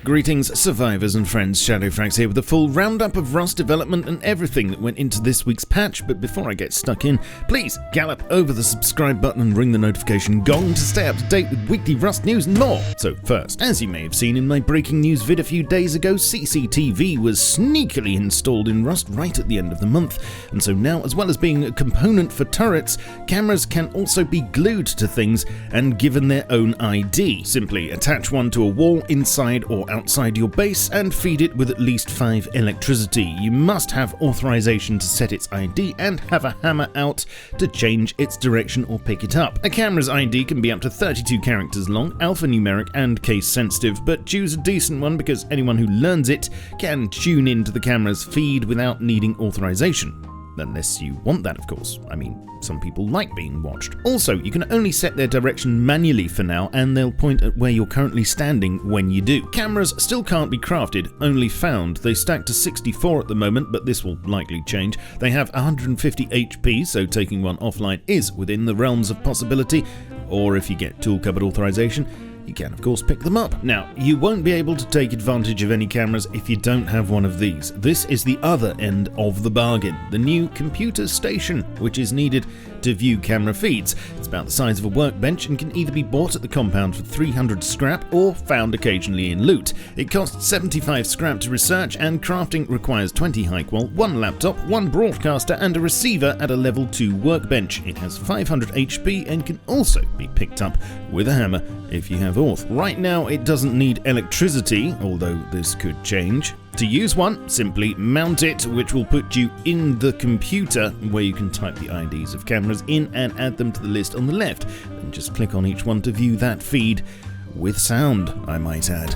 Greetings, survivors and friends, SHADOWFRAX here with a full roundup of Rust development and everything that went into this week's patch, but before I get stuck in, please gallop over the subscribe button and ring the notification gong to stay up to date with weekly Rust news and more. So first, as you may have seen in my breaking news vid a few days ago, CCTV was sneakily installed in Rust right at the end of the month, and so now, as well as being a component for turrets, cameras can also be glued to things and given their own ID. Simply attach one to a wall inside or outside your base and feed it with at least 5 electricity. You must have authorization to set its ID and have a hammer out to change its direction or pick it up. A camera's ID can be up to 32 characters long, alphanumeric and case sensitive, but choose a decent one because anyone who learns it can tune into the camera's feed without needing authorization. Unless you want that, of course. I mean, some people like being watched. Also, you can only set their direction manually for now, and they'll point at where you're currently standing when you do. Cameras still can't be crafted, only found. They stack to 64 at the moment, but this will likely change. They have 150 HP, so taking one offline is within the realms of possibility, or if you get tool cupboard authorization, you can of course pick them up. Now, you won't be able to take advantage of any cameras if you don't have one of these. This is the other end of the bargain, the new computer station, which is needed to view camera feeds. It's about the size of a workbench and can either be bought at the compound for 300 scrap or found occasionally in loot. It costs 75 scrap to research, and crafting requires 20 high-qual, 1 laptop, 1 broadcaster and a receiver at a level 2 workbench. It has 500 HP and can also be picked up with a hammer if you have auth. Right now it doesn't need electricity, although this could change. To use one, simply mount it, which will put you in the computer where you can type the IDs of cameras in and add them to the list on the left, and just click on each one to view that feed, with sound, I might add.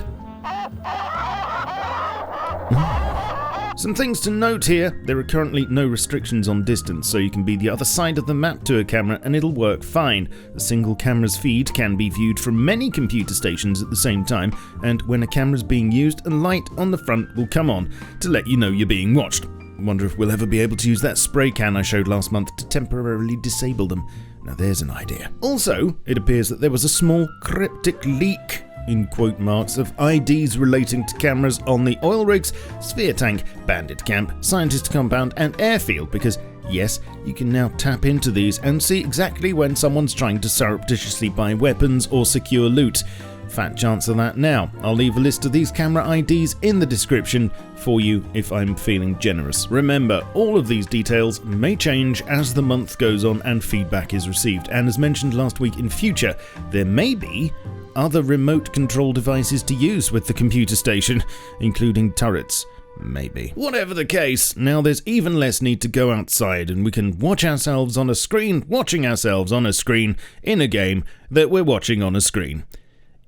Some things to note here: there are currently no restrictions on distance, so you can be the other side of the map to a camera and it'll work fine. A single camera's feed can be viewed from many computer stations at the same time, and when a camera's being used, a light on the front will come on to let you know you're being watched. Wonder if we'll ever be able to use that spray can I showed last month to temporarily disable them. Now there's an idea. Also, it appears that there was a small cryptic leak in quote marks of IDs relating to cameras on the oil rigs, sphere tank, Bandit camp, scientist compound and airfield, because yes, you can now tap into these and see exactly when someone's trying to surreptitiously buy weapons or secure loot. Fat chance of that now. I'll leave a list of these camera IDs in the description for you if I'm feeling generous. Remember, all of these details may change as the month goes on and feedback is received, and as mentioned last week, in future there may be other remote control devices to use with the computer station, including turrets. Maybe. Whatever the case, now there's even less need to go outside and we can watch ourselves on a screen, watching ourselves on a screen in a game that we're watching on a screen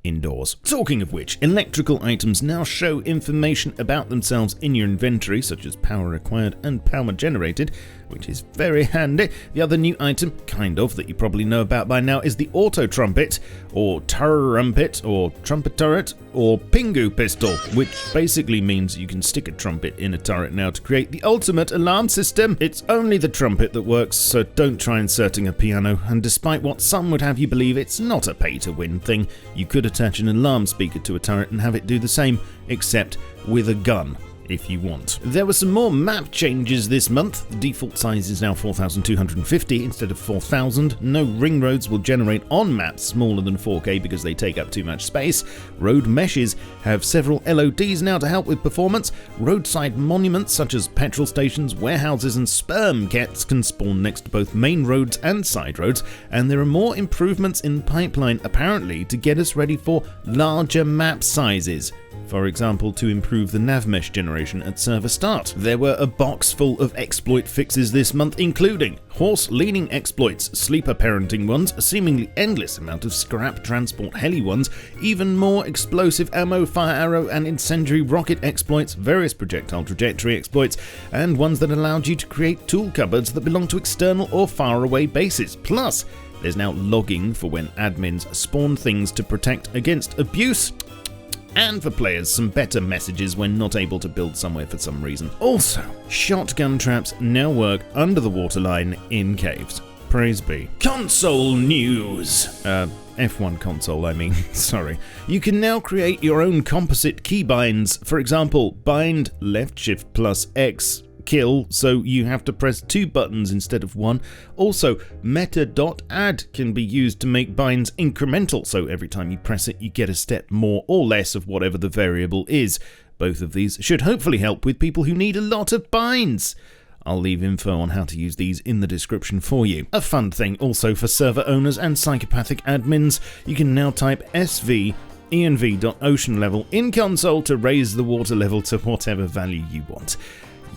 indoors. Talking of which, electrical items now show information about themselves in your inventory, such as power required and power generated, which is very handy. The other new item, that you probably know about by now, is the AUTOTRUMPET, or TRUMPET, or TRUMPETURRET, or Pingu pistol, which basically means you can stick a trumpet in a turret now to create the ultimate alarm system. It's only the trumpet that works, so don't try inserting a piano, and despite what some would have you believe, it's not a pay-to-win thing. You could attach an alarm speaker to a turret and have it do the same, except with a gun, if you want. There were some more map changes this month. The default size is now 4,250 instead of 4,000. No ring roads will generate on maps smaller than 4K because they take up too much space. Road meshes have several LODs now to help with performance. Roadside monuments such as petrol stations, warehouses and sperm kits can spawn next to both main roads and side roads, and there are more improvements in the pipeline apparently to get us ready for larger map sizes. For example, to improve the nav mesh generation at server start. There were a box full of exploit fixes this month, including horse leaning exploits, sleeper parenting ones, a seemingly endless amount of scrap transport heli ones, even more explosive ammo, fire arrow and incendiary rocket exploits, various projectile trajectory exploits, and ones that allowed you to create tool cupboards that belong to external or faraway bases. Plus, there's now logging for when admins spawn things to protect against abuse, and for players some better messages when not able to build somewhere for some reason. Also, shotgun traps now work under the waterline in caves. praise be. Console news! F1 console, I mean, sorry. You can now create your own composite keybinds. For example, bind leftshift+X kill, so you have to press 2 buttons instead of 1. Also, Meta.add can be used to make binds incremental, so every time you press it, you get a step more or less of whatever the variable is. Both of these should hopefully help with people who need a lot of binds. I'll leave info on how to use these in the description for you. A fun thing also for server owners and psychopathic admins, you can now type SV env.ocean level in console to raise the water level to whatever value you want.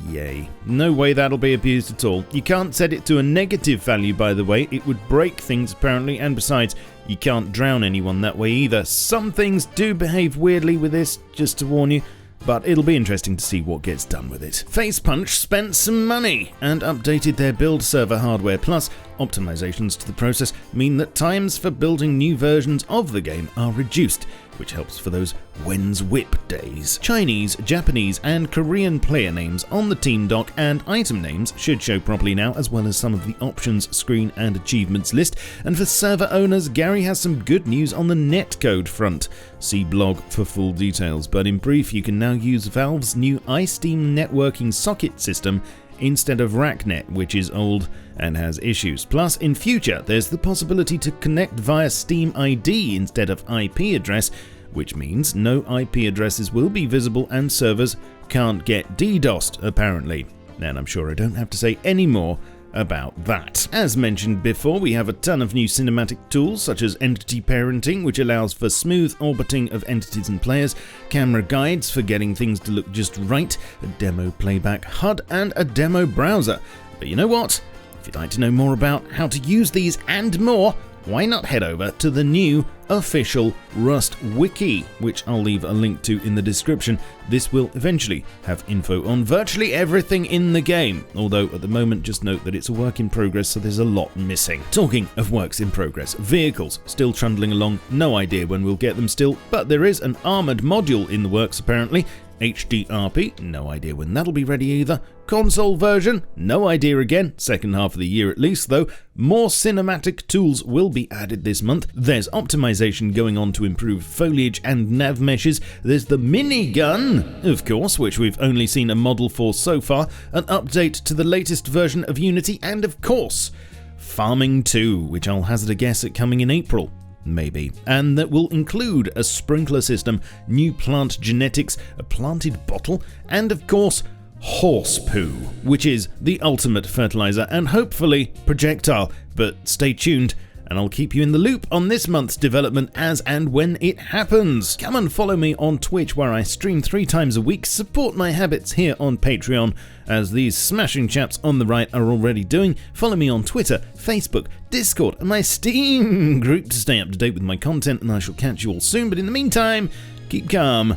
Yay. No way that'll be abused at all. You can't set it to a negative value, by the way. It would break things apparently, and besides, you can't drown anyone that way either. Some things do behave weirdly with this, just to warn you. But it'll be interesting to see what gets done with it. FacePunch spent some money and updated their build server hardware, plus optimizations to the process mean that times for building new versions of the game are reduced, which helps for those When's Whip days. Chinese, Japanese and Korean player names on the team doc and item names should show properly now, as well as some of the options screen and achievements list. And for server owners, Gary has some good news on the netcode front. See blog for full details, but in brief, you can now use Valve's new iSteam networking socket system instead of RackNet, which is old and has issues. Plus, in future, there's the possibility to connect via Steam ID instead of IP address, which means no IP addresses will be visible and servers can't get DDoSed, apparently. And I'm sure I don't have to say any more about that. As mentioned before, we have a ton of new cinematic tools such as entity parenting, which allows for smooth orbiting of entities and players, camera guides for getting things to look just right, a demo playback HUD and a demo browser. But you know what? If you'd like to know more about how to use these and more, why not head over to the new official Rust Wiki, which I'll leave a link to in the description. This will eventually have info on virtually everything in the game, although at the moment just note that it's a work in progress, so there's a lot missing. Talking of works in progress, vehicles still trundling along, no idea when we'll get them still, but there is an armoured module in the works apparently. HDRP, no idea when that'll be ready either. Console version, no idea again, second half of the year at least though. More cinematic tools will be added this month. There's optimization going on to improve foliage and nav meshes. There's the MiNIGUN, of course, which we've only seen a model for so far, an update to the latest version of Unity, and of course, Farming 2, which I'll hazard a guess at coming in April. Maybe. And that will include a sprinkler system, new plant genetics, a planted bottle, and of course, horse poo, which is the ultimate fertilizer and hopefully projectile. But stay tuned, and I'll keep you in the loop on this month's development as and when it happens. Come and follow me on Twitch, where I stream 3 times a week. Support my habits here on Patreon, as these smashing chaps on the right are already doing. Follow me on Twitter, Facebook, Discord, and my Steam group to stay up to date with my content, and I shall catch you all soon. But in the meantime, keep calm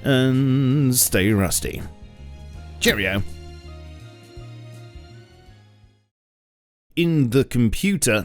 and stay rusty. Cheerio. In the computer,